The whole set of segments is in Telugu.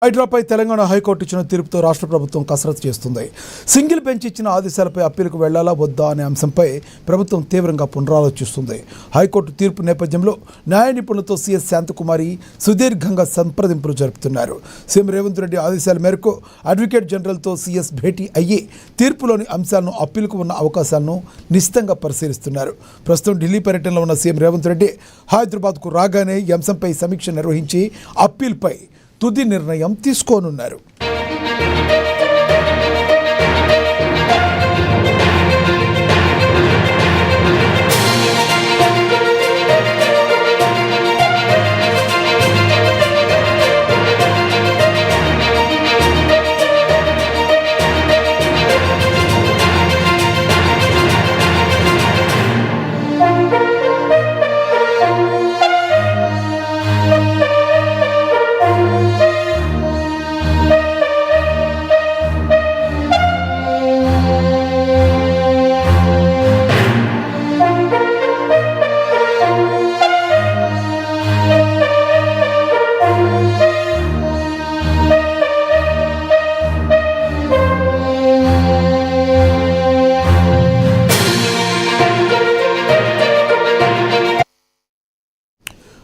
హైడ్రాపై తెలంగాణ హైకోర్టు ఇచ్చిన తీర్పుతో రాష్ట్ర ప్రభుత్వం కసరత్తు చేస్తుంది. సింగిల్ బెంచ్ ఇచ్చిన ఆదేశాలపై అప్పీలుకు వెళ్లాలా వద్దా అనే అంశంపై ప్రభుత్వం తీవ్రంగా పునరాలోచిస్తుంది. హైకోర్టు తీర్పు నేపథ్యంలో న్యాయ నిపుణులతో సీఎస్ శాంతకుమారి సుదీర్ఘంగా సంప్రదింపులు జరుపుతున్నారు. సీఎం రేవంత్ రెడ్డి ఆదేశాల మేరకు అడ్వకేట్ జనరల్తో సీఎస్ భేటీ అయ్యి తీర్పులోని అంశాలను అప్పీలుకు ఉన్న అవకాశాలను నిశితంగా పరిశీలిస్తున్నారు. ప్రస్తుతం ఢిల్లీ పర్యటనలో ఉన్న సీఎం రేవంత్ రెడ్డి హైదరాబాద్కు రాగానే ఈ అంశంపై సమీక్ష నిర్వహించి అప్పీల్పై తుది నిర్ణయం తీసుకోనున్నారు.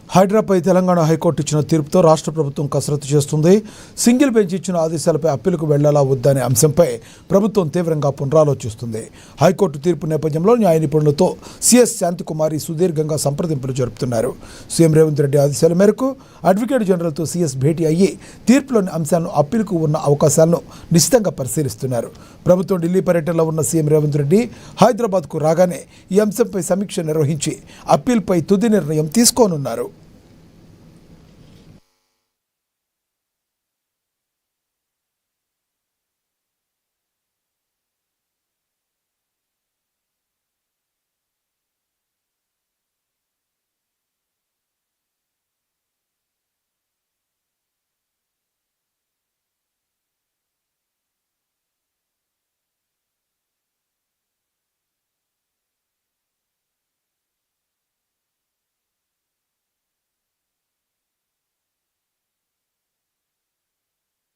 హైడ్రాపై తెలంగాణ హైకోర్టు ఇచ్చిన తీర్పుతో రాష్ట్ర ప్రభుత్వం కసరత్తు చేస్తుంది. సింగిల్ బెంచ్ ఇచ్చిన ఆదేశాలపై అప్పీలుకు వెళ్లాలా వద్దనే అంశంపై ప్రభుత్వం తీవ్రంగా పునరాలోచిస్తుంది. హైకోర్టు తీర్పు నేపథ్యంలో న్యాయ నిపుణులతో సీఎస్ శాంతకుమారి సుదీర్ఘంగా సంప్రదింపులు జరుపుతున్నారు. సీఎం రేవంత్ రెడ్డి ఆదేశాల మేరకు అడ్వకేట్ జనరల్తో సీఎస్ భేటీ అయ్యి తీర్పులోని అంశాలను అప్పీలుకు ఉన్న అవకాశాలను నిశితంగా పరిశీలిస్తున్నారు. ప్రభుత్వం ఢిల్లీ పర్యటనలో ఉన్న సీఎం రేవంత్ రెడ్డి హైదరాబాద్కు రాగానే ఈ అంశంపై సమీక్ష నిర్వహించి అప్పీల్పై తుది నిర్ణయం తీసుకోనున్నారు.